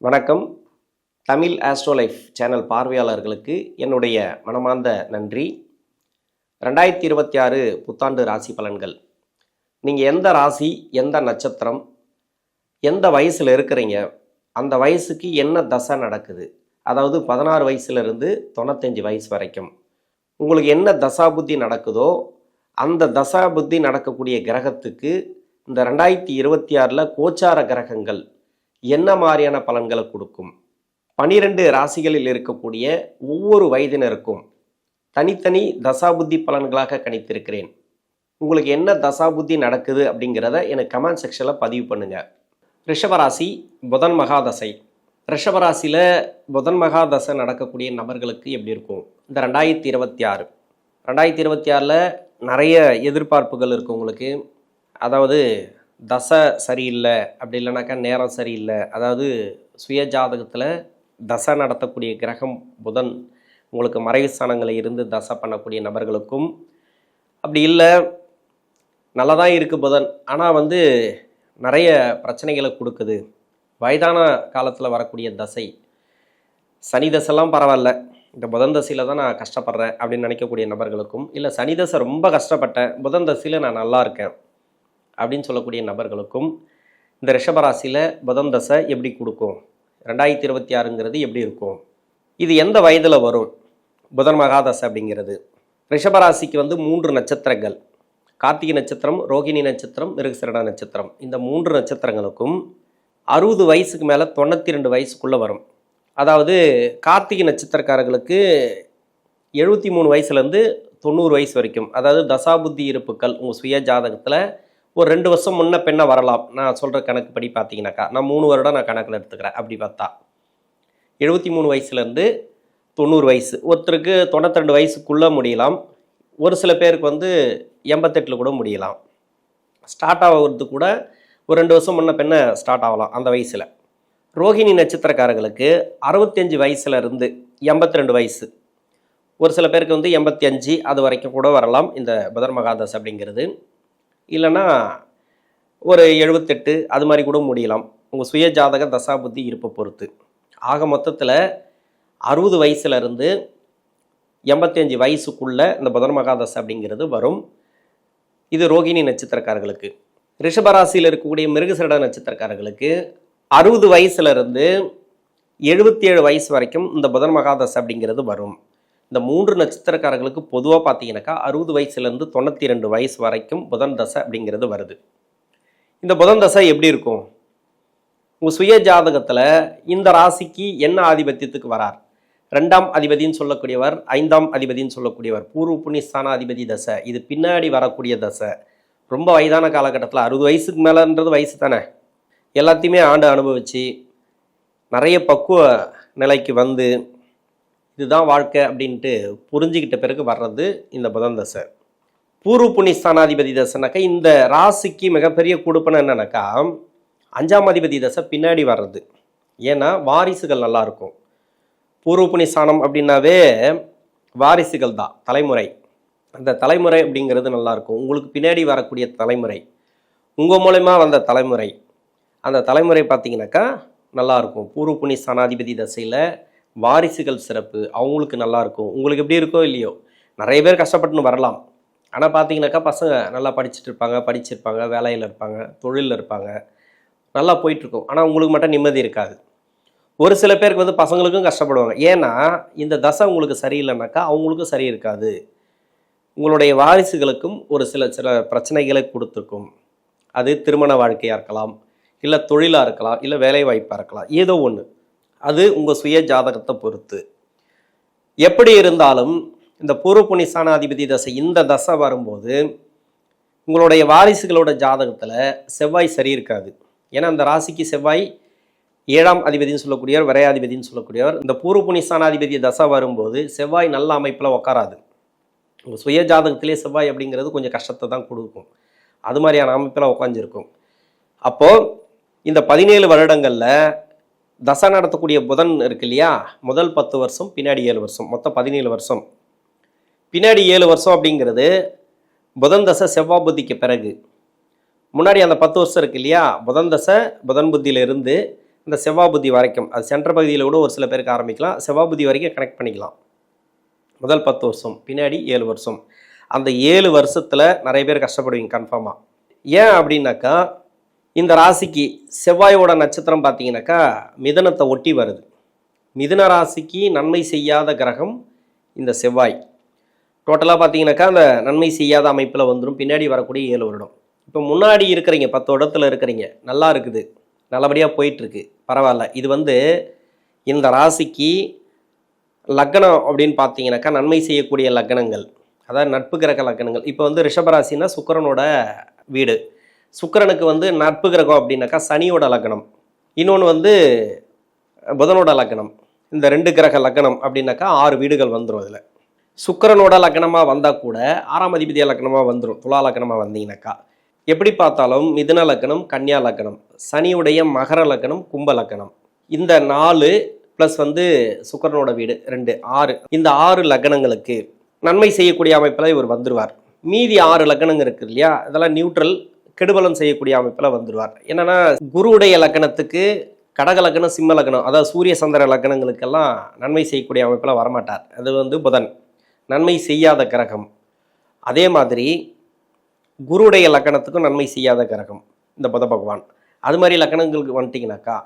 வணக்கம். தமிழ் ஆஸ்ட்ரோலைஃப் சேனல் பார்வையாளர்களுக்கு என்னுடைய மனமார்ந்த நன்றி. 2026 புத்தாண்டு ராசி பலன்கள். நீங்கள் எந்த ராசி, எந்த நட்சத்திரம், எந்த வயசில் இருக்கிறீங்க, அந்த வயசுக்கு என்ன தசை நடக்குது, அதாவது 16 வயசுலேருந்து 95 வயசு வரைக்கும் உங்களுக்கு என்ன தசா புத்தி நடக்குதோ அந்த தசா புத்தி நடக்கக்கூடிய கிரகத்துக்கு இந்த 2026 கோச்சார கிரகங்கள் என்ன மாதிரியான பலன்களை கொடுக்கும், 12 ராசிகளில் இருக்கக்கூடிய ஒவ்வொரு வயதினருக்கும் தனித்தனி தசாபுத்தி பலன்களாக கணித்திருக்கிறேன். உங்களுக்கு என்ன தசாபுத்தி நடக்குது அப்படிங்கிறத எனக்கு கமெண்ட் செக்ஷனில் பதிவு பண்ணுங்கள். ரிஷபராசி புதன் மகாதசை. ரிஷபராசியில் புதன் மகாதசை நடக்கக்கூடிய நபர்களுக்கு எப்படி இருக்கும் இந்த 2026 நிறைய எதிர்பார்ப்புகள் இருக்குது உங்களுக்கு. அதாவது தசை சரியில்லை, அப்படி இல்லைனாக்கா நேரம் சரியில்லை. அதாவது சுய ஜாதகத்தில் தசை நடத்தக்கூடிய கிரகம் புதன் உங்களுக்கு மறைவு ஸ்தானங்களில் இருந்து தசை பண்ணக்கூடிய நபர்களுக்கும், அப்படி இல்லை நல்லா தான் இருக்குது புதன், ஆனால் நிறைய பிரச்சனைகளை கொடுக்குது, வயதான காலத்தில் வரக்கூடிய தசை, சனி தசைலாம் பரவாயில்ல, இந்த புதன் தசையில் தான் நான் கஷ்டப்படுறேன் அப்படின்னு நினைக்கக்கூடிய நபர்களுக்கும், இல்லை சனி தசை ரொம்ப கஷ்டப்பட்டேன், புதன் தசையில் நான் நல்லா இருக்கேன் அப்படின்னு சொல்லக்கூடிய நபர்களுக்கும் இந்த ரிஷபராசியில் புதன் தசை எப்படி கொடுக்கும், 2026ங்கிறது எப்படி இருக்கும், இது எந்த வயதில் வரும் புதன் மகாதசை அப்படிங்கிறது. ரிஷபராசிக்கு 3 நட்சத்திரங்கள், கார்த்திகை நட்சத்திரம், ரோகிணி நட்சத்திரம், மிருகசிரட நட்சத்திரம். இந்த 3 நட்சத்திரங்களுக்கும் 60 வயசுக்கு மேலே 92 வயசுக்குள்ளே வரும். அதாவது கார்த்திகை நட்சத்திரக்காரர்களுக்கு 73 வயசுலேருந்து 90 வயசு வரைக்கும், அதாவது தசாபுத்தி இருப்புக்கள் உங்கள் சுய ஜாதகத்தில் ஒரு 2 வருஷம் முன்ன பெண்ணை வரலாம். நான் சொல்கிற கணக்கு படி பார்த்தீங்கன்னாக்கா, நான் 3 வருடம் நான் கணக்கில் எடுத்துக்கிறேன். அப்படி பார்த்தா 73 வயசுலேருந்து 90 வயசு, ஒருத்தருக்கு 92 வயசுக்குள்ளே முடியலாம், ஒரு சில பேருக்கு 88 கூட முடியலாம். ஸ்டார்ட் ஆகிறது கூட ஒரு 2 வருஷம் முன்ன பெண்ணை ஸ்டார்ட் ஆகலாம் அந்த வயசில். ரோகிணி நட்சத்திரக்காரர்களுக்கு 65 வயசுலேருந்து 82 வயசு, ஒரு சில பேருக்கு 85 அது வரைக்கும் கூட வரலாம் இந்த புதன் மகாதசை அப்படிங்கிறது. இல்லைன்னா ஒரு 78 அது மாதிரி கூட முடியலாம், உங்கள் சுய ஜாதக தசாபுத்தி இருப்பை பொறுத்து. ஆக மொத்தத்தில் 60 வயசுலேருந்து 85 வயசுக்குள்ளே இந்த புதன் மகாதசை அப்படிங்கிறது வரும். இது ரோகிணி நட்சத்திரக்காரர்களுக்கு. ரிஷபராசியில் இருக்கக்கூடிய மிருகசிரட நட்சத்திரக்காரர்களுக்கு 60 வயசுலேருந்து 77 வயசு வரைக்கும் இந்த புதன் மகாதசை அப்படிங்கிறது வரும். இந்த 3 நட்சத்திரக்காரர்களுக்கு பொதுவாக பார்த்தீங்கன்னாக்கா 60 வயசுலேருந்து 92 வயசு வரைக்கும் புதன் தசை அப்படிங்கிறது வருது. இந்த புதன் தசை எப்படி இருக்கும், உங்கள் சுய ஜாதகத்தில் இந்த ராசிக்கு என்ன ஆதிபத்தியத்துக்கு வரார், 2ஆம் அதிபதினு சொல்லக்கூடியவர், 5ஆம் அதிபதினு சொல்லக்கூடியவர், பூர்வ புண்ணியஸ்தான அதிபதி தசை, இது பின்னாடி வரக்கூடிய தசை. ரொம்ப வயதான காலகட்டத்தில் 60 வயசுக்கு மேலேன்றது வயசு தானே, எல்லாத்தையுமே ஆண்டு அனுபவித்து நிறைய பக்குவ நிலைக்கு இதுதான் வாழ்க்கை அப்படின்ட்டு புரிஞ்சுக்கிட்ட பிறகு வர்றது இந்த புதன் தசை. பூர்வ புண்ணியஸ்தானாதிபதி தசைனாக்கா இந்த ராசிக்கு மிகப்பெரிய கொடுப்பன என்னன்னாக்கா 5ஆம் அதிபதி தசை பின்னாடி வர்றது. ஏன்னா வாரிசுகள் நல்லாயிருக்கும். பூர்வ புண்ணியஸ்தானம் அப்படின்னாவே வாரிசுகள் தான், தலைமுறை. அந்த தலைமுறை அப்படிங்கிறது நல்லாயிருக்கும். உங்களுக்கு பின்னாடி வரக்கூடிய தலைமுறை, உங்கள் மூலமா வந்த தலைமுறை, அந்த தலைமுறை பார்த்தீங்கன்னாக்கா நல்லாயிருக்கும். பூர்வ புண்ணியஸ்தானாதிபதி தசையில் வாரிசுகள் சிறப்பு, அவங்களுக்கு நல்லாயிருக்கும். உங்களுக்கு எப்படி இருக்கோ இல்லையோ, நிறைய பேர் கஷ்டப்பட்டுன்னு வரலாம், ஆனால் பார்த்தீங்கன்னாக்கா பசங்க நல்லா படிச்சிருப்பாங்க, வேலையில் இருப்பாங்க, தொழிலில் இருப்பாங்க, நல்லா போயிட்டுருக்கும். ஆனால் உங்களுக்கு மட்டும் நிம்மதி இருக்காது. ஒரு சில பேருக்கு பசங்களுக்கும் கஷ்டப்படுவாங்க. ஏன்னா இந்த தசை உங்களுக்கு சரியில்லைனாக்கா அவங்களுக்கும் சரி இருக்காது. உங்களுடைய வாரிசுகளுக்கும் ஒரு சில பிரச்சனைகளை கொடுத்துருக்கும். அது திருமண வாழ்க்கையாக இருக்கலாம், இல்லை தொழிலாக இருக்கலாம், இல்லை வேலை வாய்ப்பாக இருக்கலாம், ஏதோ ஒன்று. அது உங்கள் சுய ஜாதகத்தை பொறுத்து. எப்படி இருந்தாலும் இந்த பூர்வ புண்ணியஸ்தானாதிபதி தசை, இந்த தசை வரும்போது உங்களுடைய வாரிசுகளோட ஜாதகத்தில் செவ்வாய் சரி இருக்காது. ஏன்னா அந்த ராசிக்கு செவ்வாய் 7ஆம் அதிபதினு சொல்லக்கூடியவர், விரையாதிபதினு சொல்லக்கூடியவர். இந்த பூர்வ புண்ணியஸ்தானாதிபதி தசை வரும்போது செவ்வாய் நல்ல அமைப்பில் உட்காராது. உங்கள் சுய ஜாதகத்திலே செவ்வாய் அப்படிங்கிறது கொஞ்சம் கஷ்டத்தை தான் கொடுக்கும். அது மாதிரியான அமைப்பில் உட்காந்துருக்கும். அப்போது இந்த 17 வருடங்களில் தசை நடத்தக்கூடிய புதன் இருக்கு இல்லையா, முதல் 10 வருஷம், பின்னாடி 7 வருஷம், மொத்தம் 17 வருஷம். பின்னாடி 7 வருஷம் அப்படிங்கிறது புதன் தசை செவ்வாய் புத்திக்கு பிறகு. முன்னாடி அந்த 10 வருஷம் இருக்கு இல்லையா, புதன் தசை புதன் புத்தியிலிருந்து இந்த செவ்வாய் புத்தி வரைக்கும், அது சென்ட்ரு பகுதியில் கூட ஒரு சில பேருக்கு ஆரம்பிக்கலாம், செவ்வாய் புத்தி வரைக்கும் கனெக்ட் பண்ணிக்கலாம். முதல் 10 வருஷம், பின்னாடி 7 வருஷம். அந்த 7 வருஷத்தில் நிறைய பேர் கஷ்டப்படுவீங்க கன்ஃபார்மாக. ஏன் அப்படின்னாக்கா, இந்த ராசிக்கு செவ்வாயோட நட்சத்திரம் பார்த்தீங்கன்னாக்கா மிதனத்தை ஒட்டி வருது. மிதுன ராசிக்கு நன்மை செய்யாத கிரகம் இந்த செவ்வாய். டோட்டலாக பார்த்தீங்கன்னாக்கா அந்த நன்மை செய்யாத அமைப்பில் வந்துடும் பின்னாடி வரக்கூடிய 7 வருடம். இப்போ முன்னாடி இருக்கிறீங்க, 10 இடத்துல இருக்கிறீங்க, நல்லா இருக்குது, நல்லபடியாக போயிட்டுருக்கு, பரவாயில்ல. இது இந்த ராசிக்கு லக்னம் அப்படின்னு பார்த்தீங்கன்னாக்கா நன்மை செய்யக்கூடிய லக்னங்கள், அதாவது நட்பு கிரக லக்னங்கள். இப்போ ரிஷபராசினா சுக்கிரனோட வீடு, சுக்கிரனுக்கு நட்பு கிரகம் அப்படின்னாக்கா சனியோட லக்னம், இன்னொன்று புதனோட லக்னம். இந்த 2 கிரக லக்னம் அப்படின்னாக்கா 6 வீடுகள் வந்துடும். இதில் சுக்கிரனோட லக்னமாக வந்தால் கூட 6ஆம் அதிபதிய லக்னமாக வந்துடும். துலா லக்னமாக வந்தீங்கன்னாக்கா எப்படி பார்த்தாலும் மிதுன லக்னம், கன்னியா லக்னம், சனியுடைய மகர லக்னம், கும்ப லக்னம், இந்த 4 ப்ளஸ் சுக்கிரனோட வீடு 2, 6. இந்த 6 லக்னங்களுக்கு நன்மை செய்யக்கூடிய அமைப்பில் இவர் வந்துடுவார். மீதி 6 லக்னங்கள் இருக்குது இல்லையா, இதெல்லாம் நியூட்ரல், கெடுபலம் செய்யக்கூடிய அமைப்பில் வந்துடுவார். என்னென்னா குருவுடைய லக்னத்துக்கு கடக லக்னம், சிம்ம லக்னம், அதாவது சூரிய சந்திர லக்னங்களுக்கெல்லாம் நன்மை செய்யக்கூடிய அமைப்பில் வரமாட்டார். அது புதன், நன்மை செய்யாத கிரகம். அதே மாதிரி குருவுடைய லக்னத்துக்கும் நன்மை செய்யாத கிரகம் இந்த புத பகவான். அது மாதிரி லக்னங்களுக்கு வந்துட்டிங்கனாக்கா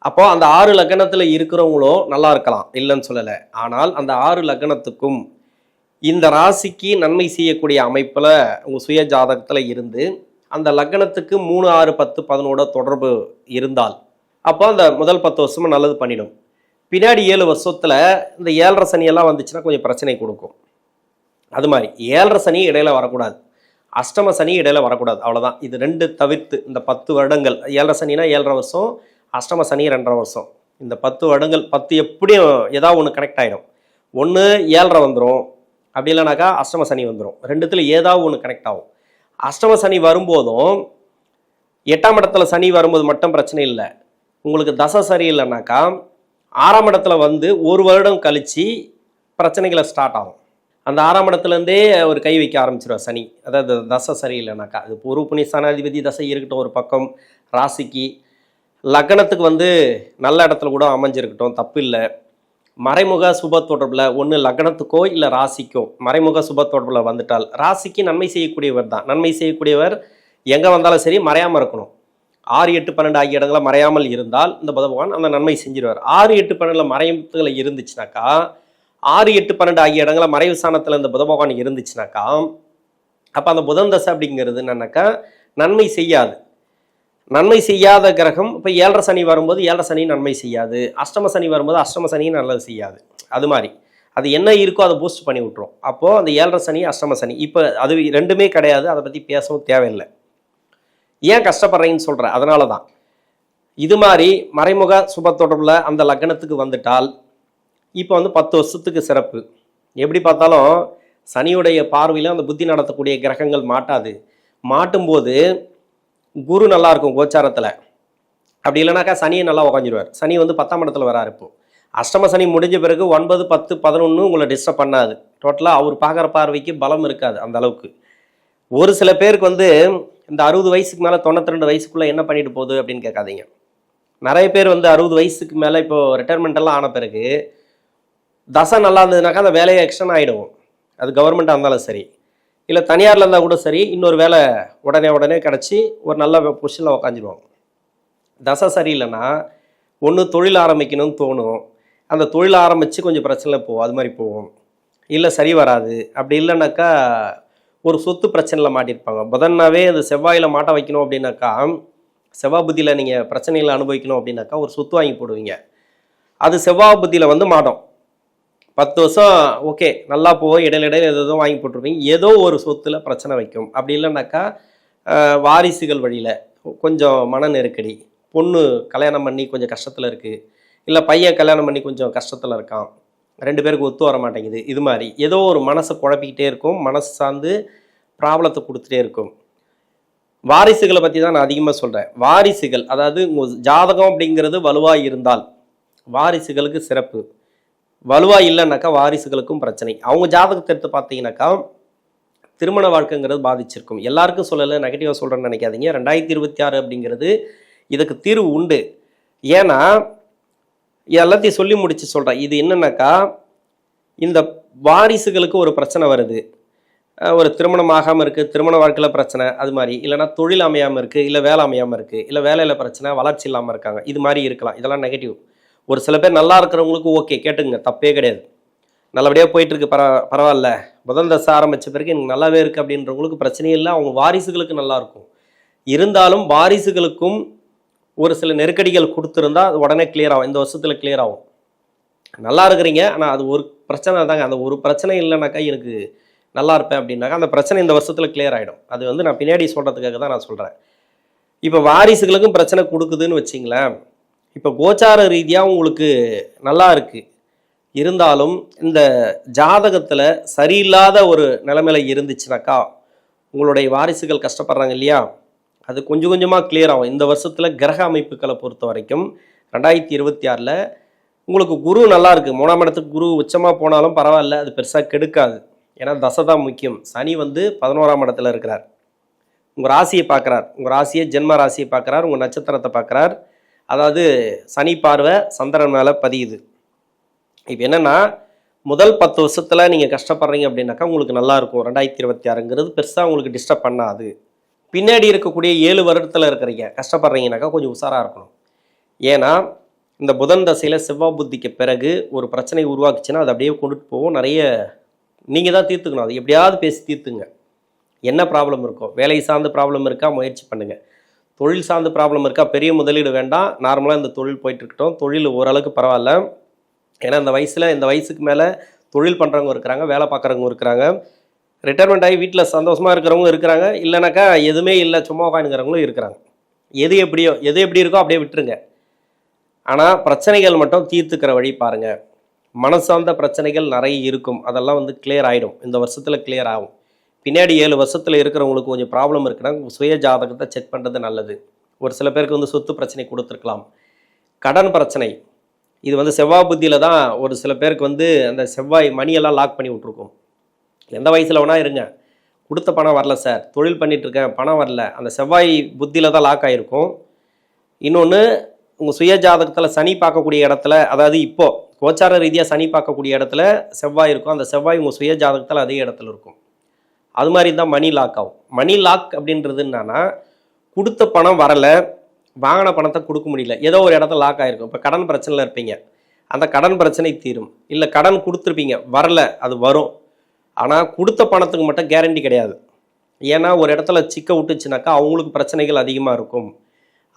அப்போது அந்த 6 லக்னத்தில் இருக்கிறவங்களும் நல்லா இருக்கலாம், இல்லைன்னு சொல்லலை. ஆனால் அந்த 6 லக்னத்துக்கும் இந்த ராசிக்கு நன்மை செய்யக்கூடிய அமைப்பில் உங்கள் சுய ஜாதகத்தில் இருந்து அந்த லக்னத்துக்கு 3, 6, 10, 11 தொடர்பு இருந்தால் அப்போ அந்த முதல் 10 வருஷமும் நல்லது பண்ணிடும். பின்னாடி 7 வருஷத்தில் இந்த 7.5 சனியெல்லாம் வந்துச்சுன்னா கொஞ்சம் பிரச்சனை கொடுக்கும். அது மாதிரி 7.5 சனி இடையில வரக்கூடாது, அஷ்டம சனி இடையில வரக்கூடாது, அவ்வளோதான். இது 2 தவிர்த்து இந்த 10 வருடங்கள், 7.5 சனினா 7.5 வருஷம், அஷ்டம சனி 2.5 வருஷம், இந்த 10 வருடங்கள் 10 எப்படியும் ஏதாவது ஒன்று கனெக்ட் ஆகிடும். ஒன்று 7.5 வந்துடும், அப்படி இல்லைனாக்கா அஷ்டம சனி வந்துடும். 2த்தில் ஏதாவது ஒன்று கனெக்ட் ஆகும். அஷ்டம சனி வரும்போதும் 8ஆம் இடத்துல சனி வரும்போது மட்டும் பிரச்சனை இல்லை. உங்களுக்கு தசை சரியில்லைனாக்கா 6ஆம் இடத்துல 1 வருடம் கழித்து பிரச்சனைகளை ஸ்டார்ட் ஆகும். அந்த 6ஆம் இடத்துலேருந்தே ஒரு கை வைக்க ஆரம்பிச்சிடுவார் சனி. அதாவது தசை சரியில்லைனாக்கா அது பூர்வ புண்ணியஸ்தானாதிபதி தசை இருக்கட்டும் ஒரு பக்கம், ராசிக்கு லக்னத்துக்கு நல்ல இடத்துல கூட அமைஞ்சிருக்கட்டும், தப்பு இல்லை. மறைமுக சுப தொடர்பில் ஒன்று லக்னத்துக்கோ இல்லை ராசிக்கோ மறைமுக சுப தொடர்பில் வந்துட்டால் ராசிக்கு நன்மை செய்யக்கூடியவர் தான். நன்மை செய்யக்கூடியவர் எங்கே வந்தாலும் சரி மறையாமல் இருக்கணும். 6, 8, 12 ஆகிய இடங்களை மறையாமல் இருந்தால் இந்த புத பகவான் அந்த நன்மை செஞ்சிருவார். 6, 8, 12 மறைமுகத்தில் இருந்துச்சுனாக்கா 6, 8, 12 ஆகிய இடங்களை மறைவு ஸ்தானத்தில் இந்த புத பகவான் இருந்துச்சுனாக்கா அப்போ அந்த புதன் தசை அப்படிங்கிறது என்னன்னாக்கா நன்மை செய்யாது. நன்மை செய்யாத கிரகம். இப்போ 7.5 சனி வரும்போது 7.5 சனி நன்மை செய்யாது, அஷ்டம சனி வரும்போது அஷ்டம சனி நல்லது செய்யாது. அது மாதிரி அது என்ன இருக்கோ அதை பூஸ்ட் பண்ணி விட்டுரும். அப்போது அந்த 7.5 சனி அஷ்டம சனி இப்போ அது 2மே கிடையாது, அதை பற்றி பேசவும் தேவையில்லை. ஏன் கஷ்டப்படுறீங்கன்னு சொல்கிறேன், அதனால தான். இது மாதிரி மறைமுக சுப தொடர்பில் அந்த லக்னத்துக்கு வந்துட்டால் இப்போ 10 வருஷத்துக்கு சிறப்பு. எப்படி பார்த்தாலும் சனியுடைய பார்வையில் அந்த புத்தி நடத்தக்கூடிய கிரகங்கள் மாட்டாது. மாட்டும்போது குரு நல்லா இருக்கும் கோச்சாரத்தில், அப்படி இல்லைனாக்கா சனியை நல்லா உக்காஞ்சிடுவார். சனி 10ஆம் இடத்துல வராரு. இப்போ அஷ்டம சனி முடிஞ்ச பிறகு 9, 10, 11 உங்களை டிஸ்டர்ப் பண்ணாது. டோட்டலாக அவர் பார்க்குற பார்வைக்கு பலம் இருக்காது அந்த அளவுக்கு. ஒரு சில பேருக்கு இந்த 60 வயசுக்கு மேலே 92 வயசுக்குள்ளே என்ன பண்ணிட்டு போகுது அப்படின்னு கேட்காதீங்க. நிறைய பேர் 60 வயசுக்கு மேலே இப்போ ரிட்டையர்மெண்ட் எல்லாம் ஆன பிறகு தசை நல்லா இருந்ததுனாக்கா அந்த வேலையை எக்ஸ்டன் ஆகிடும். அது கவர்மெண்ட்டாக இருந்தாலும் சரி, இல்லை தனியாரில் இருந்தால் கூட சரி, இன்னொரு வேலை உடனே கிடச்சி ஒரு நல்ல பொசிஷனில் உக்காந்துருவாங்க. தசை சரியில்லைன்னா ஒன்று தொழில் ஆரம்பிக்கணும்னு தோணும், அந்த தொழில் ஆரம்பித்து கொஞ்சம் பிரச்சனை போகும், அது மாதிரி போகும். இல்லை சரி வராது, அப்படி இல்லைனாக்கா ஒரு சொத்து பிரச்சனையில் மாட்டியிருப்பாங்க. புதன்னாவே அந்த செவ்வாயில் மாட்ட வைக்கணும் அப்படின்னாக்கா, செவ்வாய் புத்தியில் நீங்கள் பிரச்சனைகளை அனுபவிக்கணும் அப்படின்னாக்கா ஒரு சொத்து வாங்கி போடுவீங்க. அது செவ்வாய் புத்தியில் மாட்டோம். 10 வருஷம் ஓகே நல்லா போகும், இடையில ஏதோ வாங்கி போட்டிருப்பீங்க, ஏதோ ஒரு சொத்தில் பிரச்சனை வைக்கும். அப்படி இல்லைனாக்கா வாரிசுகள் வழியில் கொஞ்சம் மன நெருக்கடி, பொண்ணு கல்யாணம் பண்ணி கொஞ்சம் கஷ்டத்தில் இருக்குது, இல்லை பையன் கல்யாணம் பண்ணி கொஞ்சம் கஷ்டத்தில் இருக்கான், 2 பேருக்கு ஒத்து வர மாட்டேங்குது. இது மாதிரி ஏதோ ஒரு மனசை குழப்பிக்கிட்டே இருக்கும், மனசு சார்ந்து ப்ராப்ளத்தை கொடுத்துட்டே இருக்கும். வாரிசுகளை பற்றி தான் நான் அதிகமாக சொல்கிறேன். வாரிசுகள், அதாவது ஜாதகம் அப்படிங்கிறது வலுவாக இருந்தால் வாரிசுகளுக்கு சிறப்பு, வலுவாக இல்லைன்னாக்கா வாரிசுகளுக்கும் பிரச்சனை. அவங்க ஜாதகத்தை எடுத்து பார்த்தீங்கன்னாக்கா திருமண வாழ்க்கைங்கிறது பாதிச்சிருக்கும். எல்லாருக்கும் சொல்லலை, நெகட்டிவாக சொல்கிறேன்னு நினைக்காதீங்க. 2026 அப்படிங்கிறது இதுக்கு தீர்வு உண்டு. ஏன்னா எல்லாத்தையும் சொல்லி முடிச்சு சொல்கிறேன். இது என்னன்னாக்கா, இந்த வாரிசுகளுக்கு ஒரு பிரச்சனை வருது. ஒரு திருமணம் ஆகாமல் இருக்குது, திருமண வாழ்க்கையில் பிரச்சனை, அது மாதிரி. இல்லைனா தொழில் அமையாமல் இருக்குது, இல்லை வேலை அமையாமல் இருக்குது, இல்லை வேலையில் பிரச்சனை, வளர்ச்சி இல்லாமல் இருக்காங்க. இது மாதிரி இருக்கலாம். இதெல்லாம் நெகட்டிவ். ஒரு சில பேர் நல்லா இருக்கிறவங்களுக்கு ஓகே, கேட்டுங்க, தப்பே கிடையாது. நல்லபடியாக போயிட்டுருக்கு, பரவாயில்ல, முதல் தசை ஆரம்பித்த பிறகு எனக்கு நல்லாவே இருக்குது அப்படின்றவங்களுக்கு பிரச்சனையே இல்லை. அவங்க வாரிசுகளுக்கு நல்லாயிருக்கும். இருந்தாலும் வாரிசுகளுக்கும் ஒரு சில நெருக்கடிகள் கொடுத்துருந்தா அது உடனே கிளியர் ஆகும். இந்த வருஷத்தில் கிளியர் ஆகும். நல்லா இருக்கிறீங்க, ஆனால் அது ஒரு பிரச்சனை தாங்க. அந்த ஒரு பிரச்சனை இல்லைனாக்கா எனக்கு நல்லா இருப்பேன் அப்படின்னாக்கா அந்த பிரச்சனை இந்த வருஷத்தில் கிளியர் ஆகிடும். அது வந்து நான் பின்னாடி சொல்கிறதுக்காக தான் நான் சொல்கிறேன். இப்போ வாரிசுகளுக்கும் பிரச்சனை கொடுக்குதுன்னு வச்சிங்களேன். இப்போ கோச்சார ரீதியாக உங்களுக்கு நல்லா இருக்குது, இருந்தாலும் இந்த ஜாதகத்தில் சரியில்லாத ஒரு நிலைமையில இருந்துச்சுனாக்கா உங்களுடைய வாரிசுகள் கஷ்டப்படுறாங்க இல்லையா, அது கொஞ்சம் கொஞ்சமாக கிளியர் ஆகும். இந்த வருஷத்தில் கிரக அமைப்புகளை பொறுத்த வரைக்கும் 2026 உங்களுக்கு குரு நல்லா இருக்குது. 3ஆம் இடத்துக்கு குரு உச்சமாக போனாலும் பரவாயில்ல, அது பெருசாக கெடுக்காது. ஏன்னா தசை தான் முக்கியம். சனி வந்து 11ஆம் இடத்துல இருக்கிறார். உங்கள் ராசியை பார்க்குறார், உங்கள் ராசியை ஜென்ம ராசியை பார்க்குறார், உங்கள் நட்சத்திரத்தை பார்க்குறார். அதாவது சனி பார்வை சந்திரன் மேலே பதியுது. இப்போ என்னென்னா, முதல் 10 வருஷத்தில் நீங்கள் கஷ்டப்படுறீங்க அப்படின்னாக்கா உங்களுக்கு நல்லாயிருக்கும். 2026ங்கிறது பெருசாக உங்களுக்கு டிஸ்டர்ப் பண்ணாது. பின்னாடி இருக்கக்கூடிய 7 வருடத்தில் இருக்கிறீங்க கஷ்டப்படுறீங்கனாக்கா கொஞ்சம் உஷாராக இருக்கணும். ஏன்னா இந்த புதன் தசையில் செவ்வாய் புத்திக்கு பிறகு ஒரு பிரச்சனை உருவாக்குச்சுன்னா அது அப்படியே கொண்டுட்டு போகும். நிறைய நீங்கள் தான் தீர்த்துக்கணும். அது எப்படியாவது பேசி தீர்த்துங்க. என்ன ப்ராப்ளம் இருக்கோ, வேலை சார்ந்த ப்ராப்ளம் இருக்கா முயற்சி பண்ணுங்கள். தொழில் சார்ந்த ப்ராப்ளம் இருக்கா, பெரிய முதலீடு வேண்டாம், நார்மலாக இந்த தொழில் போயிட்டுருக்கட்டும். தொழில் ஓரளவுக்கு பரவாயில்ல. ஏன்னா இந்த வயசுக்கு மேலே தொழில் பண்ணுறவங்க இருக்கிறாங்க, வேலை பார்க்குறவங்க இருக்கிறாங்க, ரிட்டைர்மெண்ட் ஆகி வீட்டில் சந்தோஷமாக இருக்கிறவங்க இருக்கிறாங்க, இல்லைனாக்கா எதுவுமே இல்லை சும்மா உட்காந்துக்கிறவங்களும் இருக்கிறாங்க. எது எப்படி இருக்கோ அப்படியே விட்டுருங்க. ஆனால் பிரச்சனைகள் மட்டும் தீர்த்துக்கிற வழி பாருங்கள். மனசார்ந்த பிரச்சனைகள் நிறைய இருக்கும், அதெல்லாம் வந்து கிளியர் ஆகிடும். இந்த வருஷத்தில் கிளியர் ஆகும். பின்னாடி 7 வருஷத்தில் இருக்கிறவங்களுக்கு கொஞ்சம் ப்ராப்ளம் இருக்குன்னா சுய ஜாதகத்தை செக் பண்ணுறது நல்லது. ஒரு சில பேருக்கு வந்து சொத்து பிரச்சனை கொடுத்துருக்கலாம், கடன் பிரச்சனை. இது வந்து செவ்வாய் புத்தியில் தான் ஒரு சில பேருக்கு வந்து அந்த செவ்வாய் மணியெல்லாம் லாக் பண்ணி விட்ருக்கும். எந்த வயசில் வேணால் இருங்க, கொடுத்த பணம் வரல சார், தொழில் பண்ணிகிட்ருக்கேன் பணம் வரல, அந்த செவ்வாய் புத்தியில் தான் லாக் ஆகிருக்கும். இன்னொன்று, உங்கள் சுய ஜாதகத்தில் சனி பார்க்கக்கூடிய இடத்துல, அதாவது இப்போது கோச்சார ரீதியாக சனி பார்க்கக்கூடிய இடத்துல செவ்வாய் இருக்கும். அந்த செவ்வாய் உங்கள் சுய ஜாதகத்தில் அதே இடத்துல இருக்கும். அது மாதிரி தான் மணி லாக் ஆகும். மணி லாக் அப்படின்றது என்னன்னா, கொடுத்த பணம் வரலை, வாங்கின பணத்தை கொடுக்க முடியல, ஏதோ ஒரு இடத்துல லாக் ஆகிருக்கும். இப்போ கடன் பிரச்சனையில் இருப்பீங்க, அந்த கடன் பிரச்சனை தீரும். இல்லை கடன் கொடுத்துருப்பீங்க, வரல, அது வரும். ஆனால் கொடுத்த பணத்துக்கு மட்டும் கேரண்டி கிடையாது. ஏன்னா ஒரு இடத்துல சிக்க விட்டுச்சுனாக்கா அவங்களுக்கு பிரச்சனைகள் அதிகமாக இருக்கும்.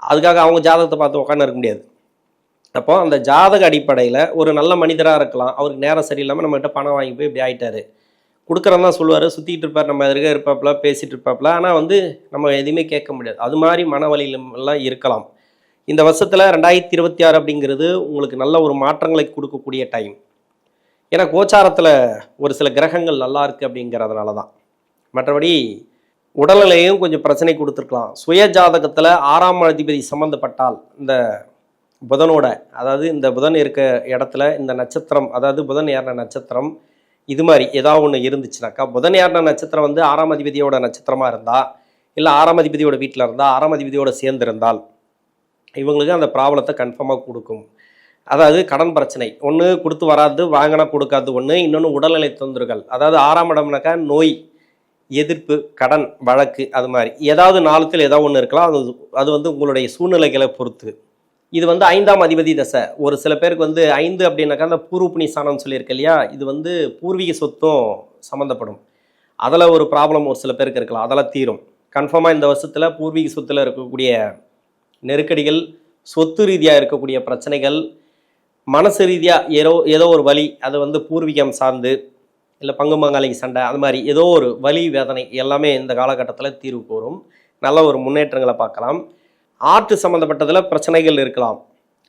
அதுக்காக அவங்க ஜாதகத்தை பார்த்து உட்காந்து இருக்க முடியாது. அப்போ அந்த ஜாதக அடிப்படையில் ஒரு நல்ல மனிதராக இருக்கலாம், அவருக்கு நேரம் சரியில்லாமல் நம்மகிட்ட பணம் வாங்கி போய் இப்படி ஆகிட்டாரு, கொடுக்குறன்னு தான் சொல்லுவார், சுற்றிட்டு இருப்பார், நம்ம எதிர்க்க இருப்பாப்புல, பேசிகிட்டு இருப்பாப்புல, ஆனால் வந்து நம்ம எதுவுமே கேட்க முடியாது. அது மாதிரி மன வலியெல்லாம் இருக்கலாம். இந்த வருஷத்தில் 2026 அப்படிங்கிறது உங்களுக்கு நல்ல ஒரு மாற்றங்களை கொடுக்கக்கூடிய டைம். ஏன்னா கோச்சாரத்தில் ஒரு சில கிரகங்கள் நல்லா இருக்குது அப்படிங்கிறதுனால தான். மற்றபடி உடல்நிலையும் கொஞ்சம் பிரச்சனை கொடுத்துருக்கலாம். சுய ஜாதகத்தில் 6ஆம் அதிபதி சம்மந்தப்பட்டால், இந்த புதனோட, அதாவது இந்த புதன் இருக்க இடத்துல இந்த நட்சத்திரம், அதாவது புதன் ஏறின நட்சத்திரம், இது மாதிரி ஏதாவது ஒன்று இருந்துச்சுனாக்கா, புதன் ஏறின நட்சத்திரம் வந்து 6ஆம் அதிபதியோட நட்சத்திரமாக இருந்தால், இல்லை 6ஆம் அதிபதியோட வீட்டில் இருந்தால், 6ஆம் அதிபதியோட சேர்ந்திருந்தால் இவங்களுக்கு அந்த ப்ராப்ளத்தை கன்ஃபார்மாக கொடுக்கும். அதாவது கடன் பிரச்சனை ஒன்று, கொடுத்து வராது, வாங்கினா கொடுக்காது ஒன்று. இன்னொன்று உடல்நிலை தொந்தரவுகள், அதாவது 6ஆம் இடம்னாக்கா நோய், எதிர்ப்பு, கடன், வழக்கு, அது மாதிரி ஏதாவது 4த்தில் ஏதாவது ஒன்று இருக்கலாம். அது வந்து உங்களுடைய சூழ்நிலைகளை பொறுத்து. இது வந்து 5ஆம் அதிபதி தசை. ஒரு சில பேருக்கு வந்து 5 அப்படின்னாக்கா அந்த பூர்வ புண்ணியஸ்தானம்னு சொல்லியிருக்கு இல்லையா, இது வந்து பூர்வீக சொத்தும் சம்மந்தப்படும். அதில் ஒரு ப்ராப்ளம் ஒரு சில பேருக்கு இருக்கலாம், அதெல்லாம் தீரும். கன்ஃபார்மாக இந்த வருஷத்தில் பூர்வீக சொத்தில் இருக்கக்கூடிய நெருக்கடிகள், சொத்து ரீதியாக இருக்கக்கூடிய பிரச்சனைகள், மனசு ரீதியாக ஏதோ ஒரு வலி, அது வந்து பூர்வீகம் சார்ந்து, இல்லை பங்கு பங்காளிக்கு சண்டை, அது மாதிரி ஏதோ ஒரு வலி வேதனை எல்லாமே இந்த காலகட்டத்தில் தீர்வுக்கு வரும். நல்ல ஒரு முன்னேற்றங்களை பார்க்கலாம். ஆர்ட் சம்மந்தப்பட்டதில் பிரச்சனைகள் இருக்கலாம்.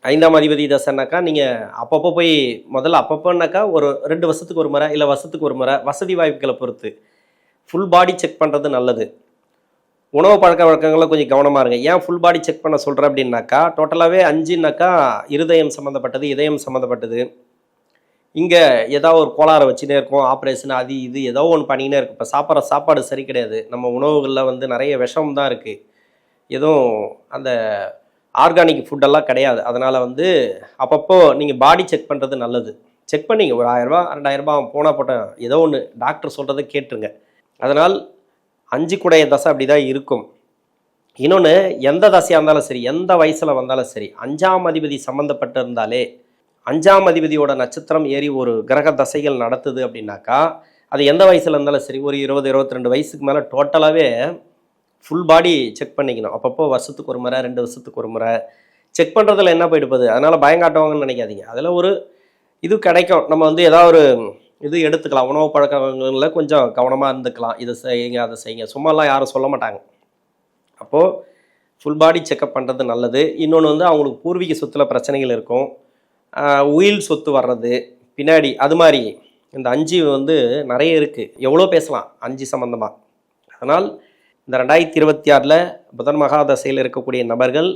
5ஆம் அதிபதி தசைனாக்கா நீங்கள் அப்பப்போ போய் முதல்ல அப்பப்போனாக்கா ஒரு 2 வருஷத்துக்கு ஒரு முறை, இல்லை வருஷத்துக்கு ஒரு முறை, வசதி வாய்ப்புகளை பொறுத்து ஃபுல் பாடி செக் பண்ணுறது நல்லது. உணவு பழக்க வழக்கங்களில் கொஞ்சம் கவனமாக இருங்க. ஏன் ஃபுல் பாடி செக் பண்ண சொல்கிறேன் அப்படின்னாக்கா, டோட்டலாகவே 5னாக்கா இருதயம் சம்மந்தப்பட்டது, இதயம் சம்மந்தப்பட்டது. இங்கே ஏதாவது ஒரு கோளாறை வச்சுட்டே இருக்கும், ஆப்ரேஷன் அது இது ஏதோ ஒன்று பண்ணிக்கினே இருக்கும். இப்போ சாப்பிட்ற சாப்பாடு சரி கிடையாது, நம்ம உணவுகளில் வந்து நிறைய விஷம் தான் இருக்குது. எதுவும் அந்த ஆர்கானிக் ஃபுட்டெல்லாம் கிடையாது. அதனால் வந்து அப்பப்போ நீங்கள் பாடி செக் பண்ணுறது நல்லது. செக் பண்ணிங்க ஒரு 1000 ரூபா 2000 ரூபா போனால் போட்டேன் ஏதோ ஒன்று டாக்டர் சொல்கிறத கேட்டுருங்க. அதனால் 5 குடைய தசை அப்படி தான் இருக்கும். இன்னொன்று, எந்த தசையாக இருந்தாலும் சரி, எந்த வயசில் வந்தாலும் சரி, 5ஆம் அதிபதி சம்மந்தப்பட்டு இருந்தாலே 5ஆம் அதிபதியோட நட்சத்திரம் ஏறி ஒரு கிரக தசைகள் நடத்துது அப்படின்னாக்கா, அது எந்த வயசில் இருந்தாலும் சரி, ஒரு 20 22 வயசுக்கு மேலே டோட்டலாகவே ஃபுல் பாடி செக் பண்ணிக்கணும். அப்பப்போ வருஷத்துக்கு ஒரு முறை 2 வருஷத்துக்கு ஒரு முறை செக் பண்ணுறதுல என்ன போயிடுப்பது. அதனால் பயங்காட்டுவாங்கன்னு நினைக்காதீங்க. அதில் ஒரு இது கிடைக்கும். நம்ம வந்து ஏதாவது ஒரு இது எடுத்துக்கலாம். உணவு பழக்கங்களில் கொஞ்சம் கவனமாக இருந்துக்கலாம். இதை செய்யுங்க அதை செய்யுங்க சும்மாலாம் யாரும் சொல்ல மாட்டாங்க. அப்போது ஃபுல் பாடி செக்கப் பண்ணுறது நல்லது. இன்னொன்று வந்து அவங்களுக்கு பூர்வீக சொத்தில் பிரச்சனைகள் இருக்கும், உயில் சொத்து வர்றது பின்னாடி, அது மாதிரி இந்த 5 வந்து நிறைய இருக்குது. எவ்வளோ பேசலாம் 5 சம்மந்தமாக. அதனால் இந்த 2026 புதன் மகாதசையில் இருக்கக்கூடிய நபர்கள்,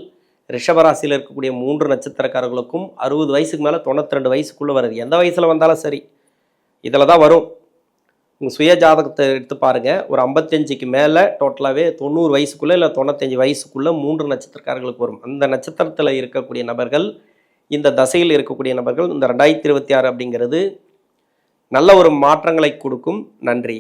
ரிஷபராசியில் இருக்கக்கூடிய 3 நட்சத்திரக்காரர்களுக்கும் 60 வயசுக்கு மேலே 92 வயசுக்குள்ளே வருது. எந்த வயசில் வந்தாலும் சரி இதில் தான் வரும். உங்கள் சுய ஜாதகத்தை எடுத்து பாருங்கள். ஒரு 55க்கு மேலே டோட்டலாகவே 90 வயசுக்குள்ளே இல்லை 95 வயசுக்குள்ளே 3 நட்சத்திரக்காரர்களுக்கு வரும். அந்த நட்சத்திரத்தில் இருக்கக்கூடிய நபர்கள், இந்த தசையில் இருக்கக்கூடிய நபர்கள், இந்த 2026 அப்படிங்கிறது நல்ல ஒரு மாற்றங்களை கொடுக்கும். நன்றி.